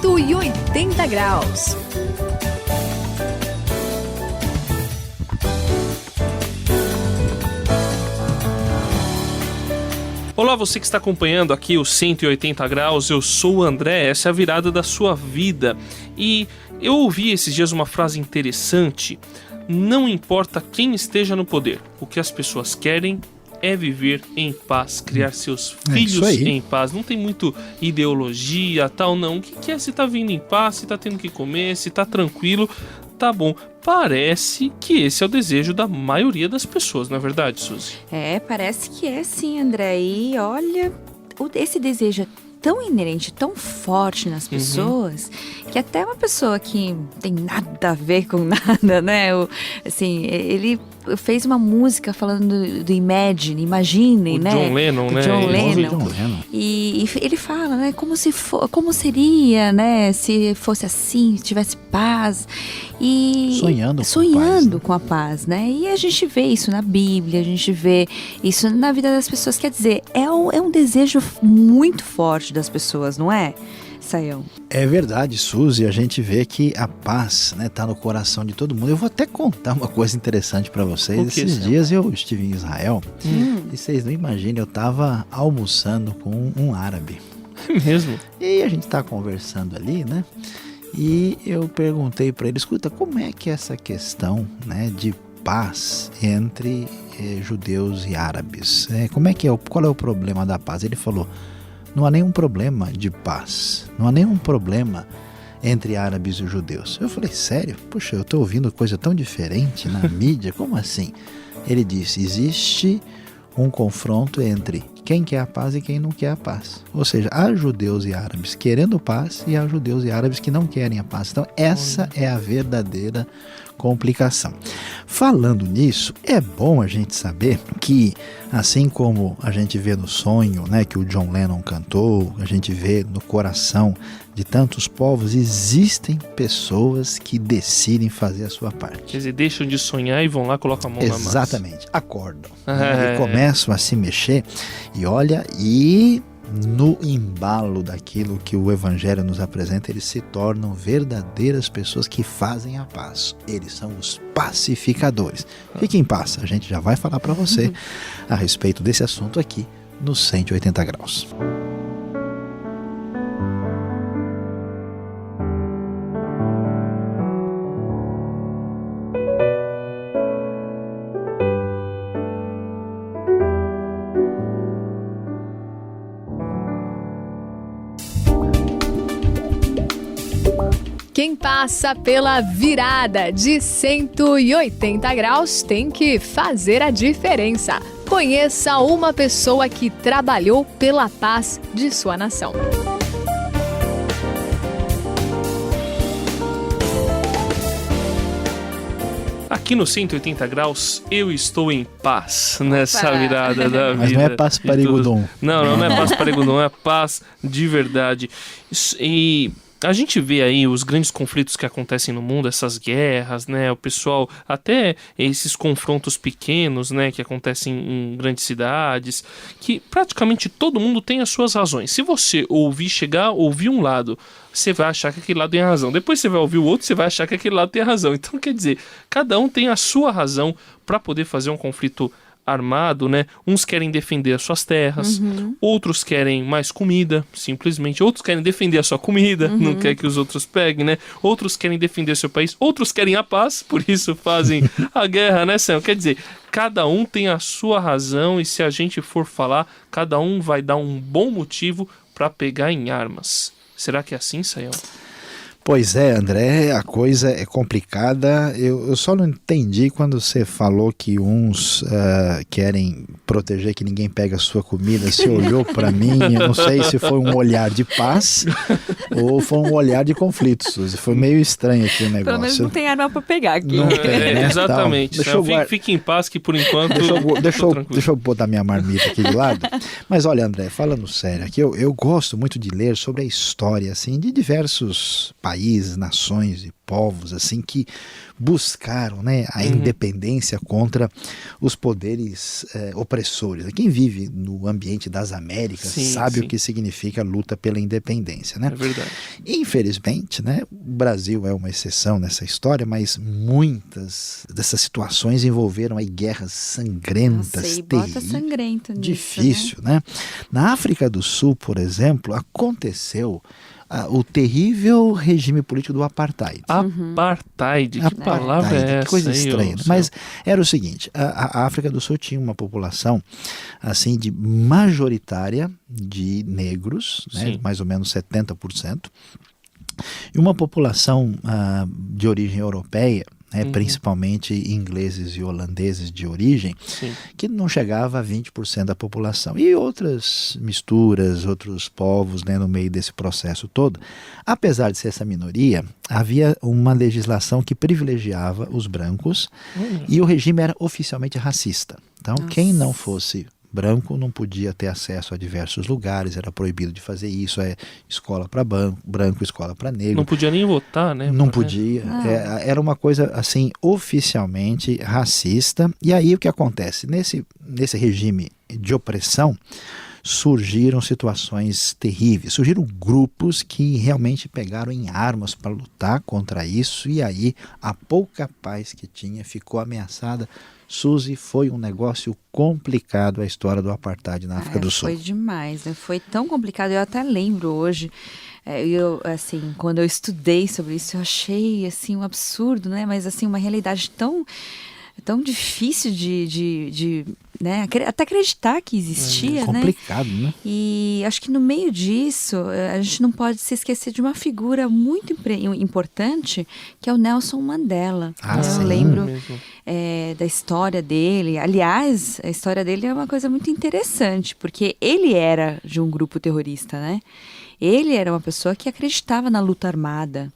180 graus. Olá, você que está acompanhando aqui o 180 graus, eu sou o André, essa é a virada da sua vida. E eu ouvi esses dias uma frase interessante: não importa quem esteja no poder, o que as pessoas querem é viver em paz, criar seus filhos em paz. Não tem muito ideologia, tal, não. O que é se tá vindo em paz, se tá tendo que comer, se tá tranquilo, tá bom. Parece que esse é o desejo da maioria das pessoas, não é verdade, Suzy? Parece que é sim, André. E olha, esse desejo é tão inerente, tão forte nas pessoas, que até uma pessoa que não tem nada a ver com nada, né? Ele fez uma música falando do Imagine, né? John Lennon, né? John Lennon. E ele fala, né? Como seria, né? Se fosse assim, se tivesse paz. E sonhando com a paz, né? E a gente vê isso na Bíblia, a gente vê isso na vida das pessoas. Quer dizer, é um desejo muito forte das pessoas, não é, Sayão? É verdade, Suzy. A gente vê que a paz, né, tá no coração de todo mundo. Eu vou até contar uma coisa interessante para vocês. Esses dias eu estive em Israel e vocês não imaginam, eu tava almoçando com um árabe. É mesmo? E a gente tá conversando ali, né? E eu perguntei para ele: escuta, como é que é essa questão, né, de paz entre judeus e árabes? Qual é o problema da paz? Ele falou: não há nenhum problema de paz, não há nenhum problema entre árabes e judeus. Eu falei: sério? Puxa, eu estou ouvindo coisa tão diferente na mídia, como assim? Ele disse: existe um confronto entre quem quer a paz e quem não quer a paz. Ou seja, há judeus e árabes querendo paz e há judeus e árabes que não querem a paz. Então essa é a verdadeira complicação. Falando nisso, é bom a gente saber que, assim como a gente vê no sonho, né, que o John Lennon cantou, a gente vê no coração de tantos povos, existem pessoas que decidem fazer a sua parte. Quer dizer, deixam de sonhar e vão lá, colocam a mão na massa. Exatamente, acordam e começam a se mexer. E olha, no embalo daquilo que o Evangelho nos apresenta, eles se tornam verdadeiras pessoas que fazem a paz. Eles são os pacificadores. Fique em paz, a gente já vai falar para você a respeito desse assunto aqui no 180 graus. Quem passa pela virada de 180 graus tem que fazer a diferença. Conheça uma pessoa que trabalhou pela paz de sua nação. Aqui no 180 graus, eu estou em paz nessa virada da vida. Mas não é paz parigudom. Não é paz parigudom, é paz de verdade. E a gente vê aí os grandes conflitos que acontecem no mundo, essas guerras, né? O pessoal, até esses confrontos pequenos, né? Que acontecem em grandes cidades, que praticamente todo mundo tem as suas razões. Se você ouvir um lado, você vai achar que aquele lado tem a razão. Depois você vai ouvir o outro, você vai achar que aquele lado tem a razão. Então, quer dizer, cada um tem a sua razão para poder fazer um conflito armado, né? Uns querem defender as suas terras, outros querem mais comida, simplesmente. Outros querem defender a sua comida, não quer que os outros peguem, né? Outros querem defender seu país, outros querem a paz, por isso fazem a guerra, né, Sam? Quer dizer, cada um tem a sua razão e se a gente for falar, cada um vai dar um bom motivo para pegar em armas. Será que é assim, Sayão? Pois é, André, a coisa é complicada. Eu só não entendi quando você falou que uns querem proteger que ninguém pega a sua comida. Você olhou para mim, eu não sei se foi um olhar de paz ou foi um olhar de conflito, Suzy. Foi meio estranho aqui o negócio. Pelo menos não tem arma para pegar aqui. Não tem, né? Exatamente. Então, fique em paz que por enquanto... Deixa eu botar minha marmita aqui de lado. Mas olha, André, falando sério aqui, eu gosto muito de ler sobre a história assim, de diversos países, nações e povos assim que buscaram, né, a independência contra os poderes opressores. Quem vive no ambiente das Américas sabe o que significa a luta pela independência, né? É verdade. Infelizmente, né, o Brasil é uma exceção nessa história, mas muitas dessas situações envolveram aí guerras sangrentas, bota sangrento nisso, difícil, né? Na África do Sul, por exemplo, aconteceu o terrível regime político do apartheid. Apartheid, que palavra é essa? Que coisa estranha. Mas era o seguinte, a África do Sul tinha uma população assim, majoritária de negros, né, mais ou menos 70%, e uma população de origem europeia, né, principalmente ingleses e holandeses de origem, que não chegava a 20% da população. E outras misturas, outros povos, né, no meio desse processo todo. Apesar de ser essa minoria, havia uma legislação que privilegiava os brancos e o regime era oficialmente racista. Então, quem não fosse branco não podia ter acesso a diversos lugares, era proibido de fazer isso, escola para branco, escola para negro. Não podia nem votar, né? Não podia, era uma coisa assim, oficialmente racista. E aí o que acontece? Nesse regime de opressão, surgiram situações terríveis, surgiram grupos que realmente pegaram em armas para lutar contra isso, e aí a pouca paz que tinha ficou ameaçada. Suzy, foi um negócio complicado a história do apartheid na África do Sul. Foi demais, né? Foi tão complicado, eu até lembro hoje, assim, quando eu estudei sobre isso, eu achei assim, um absurdo, né? Mas assim, uma realidade tão difícil de né? Até acreditar que existia, complicado, né? E acho que no meio disso, a gente não pode se esquecer de uma figura muito importante, que é o Nelson Mandela. Eu lembro da história dele. Aliás, a história dele é uma coisa muito interessante, porque ele era de um grupo terrorista, né? Ele era uma pessoa que acreditava na luta armada,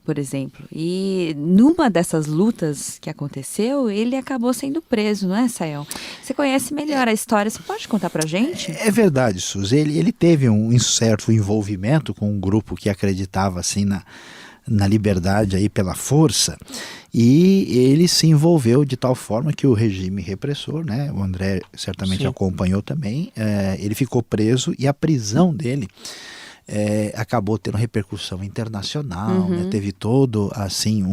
por exemplo. E numa dessas lutas que aconteceu, ele acabou sendo preso, não é, Sayão? Você conhece melhor a história, você pode contar pra gente? É verdade, Suzy. Ele teve um certo envolvimento com um grupo que acreditava assim na liberdade aí pela força, e ele se envolveu de tal forma que o regime repressor, né, o André certamente acompanhou também, ele ficou preso, e a prisão dele acabou tendo repercussão internacional, né? Teve todo assim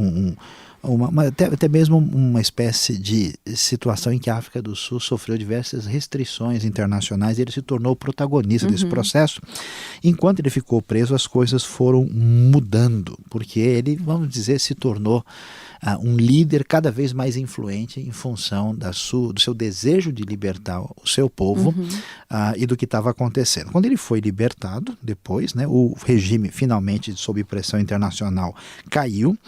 até mesmo uma espécie de situação em que a África do Sul sofreu diversas restrições internacionais, e ele se tornou protagonista desse processo. Enquanto ele ficou preso, as coisas foram mudando, porque ele, vamos dizer, se tornou um líder cada vez mais influente em função do seu desejo de libertar o seu povo e do que estava acontecendo. Quando ele foi libertado, depois, né, o regime finalmente, sob pressão internacional, caiu,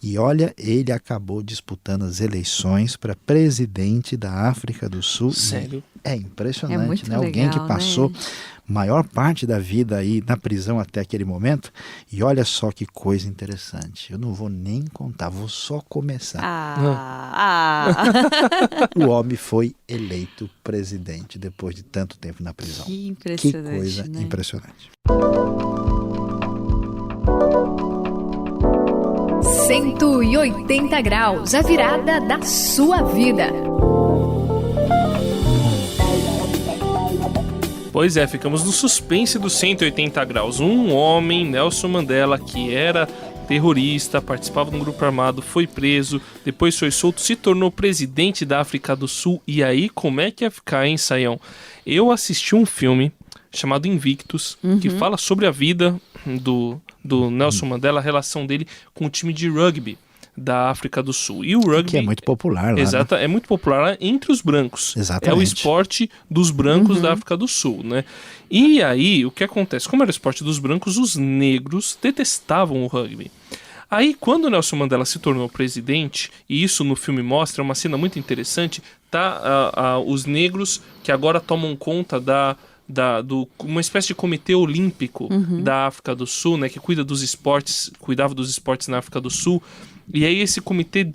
e olha, ele acabou disputando as eleições para presidente da África do Sul. Sério? É impressionante, é muito né? Legal, alguém que passou maior parte da vida aí na prisão até aquele momento. E olha só que coisa interessante. Eu não vou nem contar, vou só começar. O homem foi eleito presidente depois de tanto tempo na prisão. Que impressionante. Que coisa, né? impressionante. 180 graus, a virada da sua vida. Pois é, ficamos no suspense dos 180 graus. Um homem, Nelson Mandela, que era terrorista, participava de um grupo armado, foi preso, depois foi solto, se tornou presidente da África do Sul. E aí, como é que ia ficar, hein, Sayão? Eu assisti um filme chamado Invictus, que fala sobre a vida do Nelson Mandela, a relação dele com o time de rugby da África do Sul. E o rugby, que é muito popular lá, exato, né? É muito popular lá entre os brancos. Exatamente. É o esporte dos brancos da África do Sul, né? E aí, o que acontece? Como era o esporte dos brancos, os negros detestavam o rugby. Aí, quando o Nelson Mandela se tornou presidente, e isso no filme mostra uma cena muito interessante, os negros que agora tomam conta uma espécie de comitê olímpico da África do Sul, né, que cuidava dos esportes na África do Sul. E aí esse comitê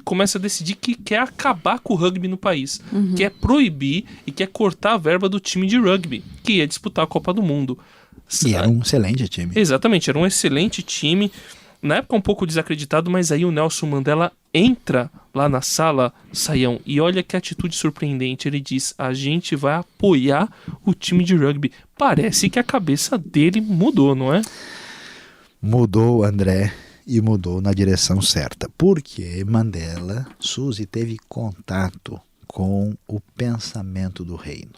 começa a decidir que quer acabar com o rugby no país, quer proibir e quer cortar a verba do time de rugby, que ia disputar a Copa do Mundo. E era um excelente time. Exatamente, era um excelente time. na época um pouco desacreditado, mas aí o Nelson Mandela entra lá na sala, Sayão, e olha que atitude surpreendente. Ele diz: a gente vai apoiar o time de rugby. Parece que a cabeça dele mudou, não é? Mudou, André, e mudou na direção certa. Porque Mandela, Suzy, teve contato com o pensamento do reino.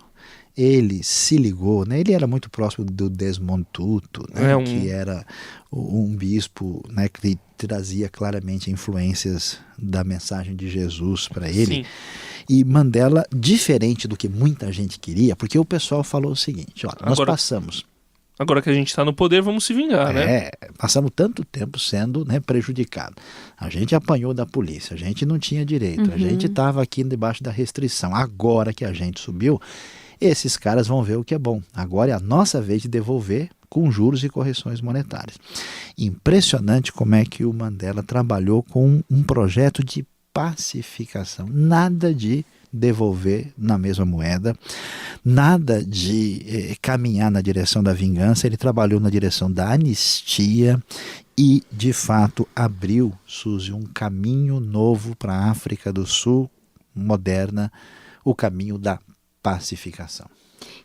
Ele se ligou, né? Ele era muito próximo do Desmond Tutu, né? Que era um bispo, né? Que trazia claramente influências da mensagem de Jesus para ele. Sim. E Mandela, diferente do que muita gente queria, porque o pessoal falou o seguinte: olha, nós passamos... Agora que a gente está no poder, vamos se vingar, né? Passamos tanto tempo sendo, né, prejudicado. A gente apanhou da polícia, a gente não tinha direito, a gente estava aqui debaixo da restrição. Agora que a gente subiu, esses caras vão ver o que é bom. Agora é a nossa vez de devolver com juros e correções monetárias. Impressionante como é que o Mandela trabalhou com um projeto de pacificação. Nada de devolver na mesma moeda, nada de caminhar na direção da vingança. Ele trabalhou na direção da anistia e, de fato, abriu, Suzy, um caminho novo para a África do Sul moderna, o caminho da pacificação.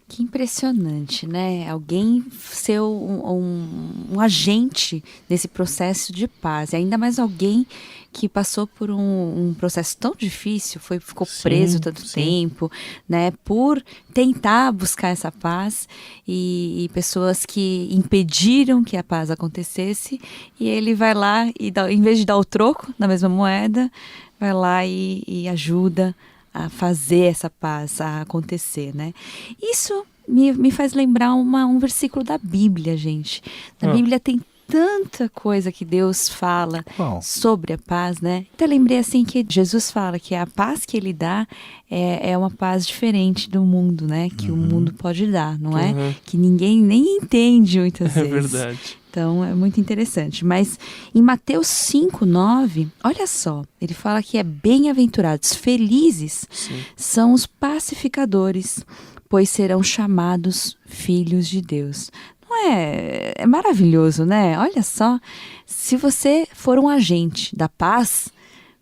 Que impressionante, né? Alguém ser um agente nesse processo de paz. E ainda mais alguém que passou por um processo tão difícil, ficou preso tanto tempo, né? Por tentar buscar essa paz e pessoas que impediram que a paz acontecesse. E ele vai lá e, em vez de dar o troco na mesma moeda, vai lá e ajuda a fazer essa paz a acontecer, né? Isso me faz lembrar um versículo da Bíblia, gente. Na Bíblia tem tanta coisa que Deus fala sobre a paz, né? Então eu lembrei assim que Jesus fala que a paz que ele dá é uma paz diferente do mundo, né? Que o mundo pode dar, não é? Que ninguém nem entende muitas vezes. É verdade. Então, é muito interessante. Mas em Mateus 5:9, olha só, ele fala que bem-aventurados, felizes são os pacificadores, pois serão chamados filhos de Deus. Não é maravilhoso, né? Olha só, se você for um agente da paz,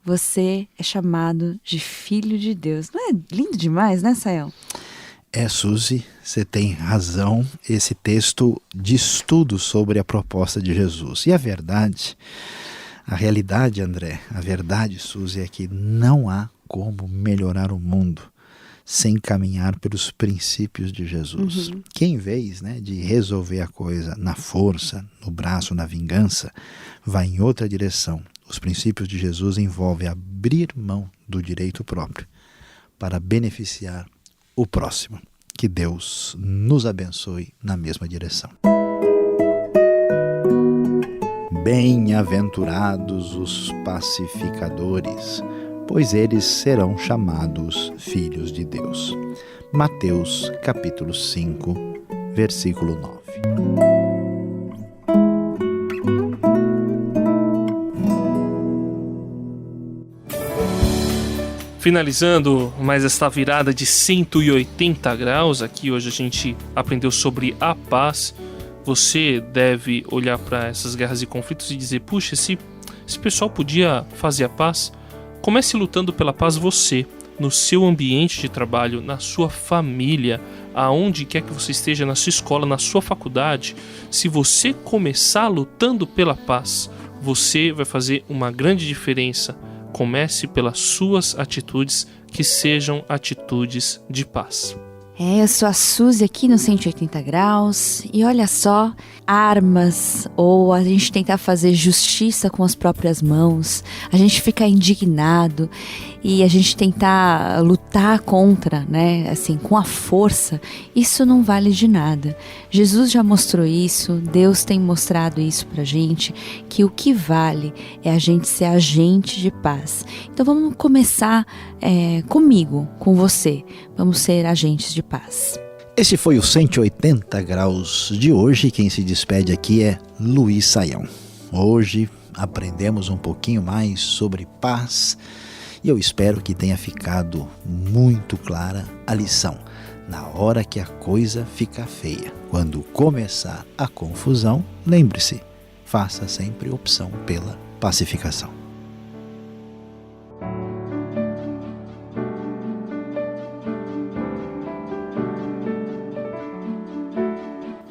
você é chamado de filho de Deus. Não é lindo demais, né, Sayão? Suzy, você tem razão. Esse texto diz tudo sobre a proposta de Jesus. E a verdade, a realidade, André, a verdade, Suzy, é que não há como melhorar o mundo sem caminhar pelos princípios de Jesus. Que em vez, né, de resolver a coisa na força, no braço, na vingança, vai em outra direção. Os princípios de Jesus envolvem abrir mão do direito próprio para beneficiar o próximo. Que Deus nos abençoe na mesma direção. Bem-aventurados os pacificadores, pois eles serão chamados filhos de Deus. Mateus capítulo 5, versículo 9. Finalizando mais esta virada de 180 graus, aqui hoje a gente aprendeu sobre a paz. Você deve olhar para essas guerras e conflitos e dizer: puxa, esse pessoal podia fazer a paz. Comece lutando pela paz você, no seu ambiente de trabalho, na sua família, aonde quer que você esteja, na sua escola, na sua faculdade. Se você começar lutando pela paz, você vai fazer uma grande diferença. Comece pelas suas atitudes, que sejam atitudes de paz. Eu sou a Suzy aqui no 180 graus e olha só, armas ou a gente tentar fazer justiça com as próprias mãos, a gente ficar indignado e a gente tentar lutar contra, né, assim, com a força, isso não vale de nada. Jesus já mostrou isso, Deus tem mostrado isso pra gente, que o que vale é a gente ser agente de paz. Então vamos começar comigo, com você, vamos ser agentes de paz. Esse foi o 180 graus de hoje. Quem se despede aqui é Luiz Sayão. Hoje aprendemos um pouquinho mais sobre paz e eu espero que tenha ficado muito clara a lição. Na hora que a coisa ficar feia, quando começar a confusão, lembre-se, faça sempre opção pela pacificação.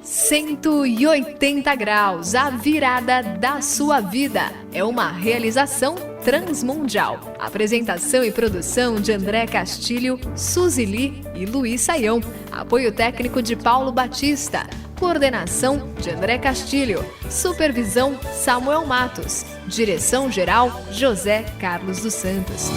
...180 graus, a virada da sua vida. É uma realização transmundial. Apresentação e produção de André Castilho, Suzy Lee e Luiz Saião. Apoio técnico de Paulo Batista. Coordenação de André Castilho. Supervisão Samuel Matos. Direção-geral José Carlos dos Santos.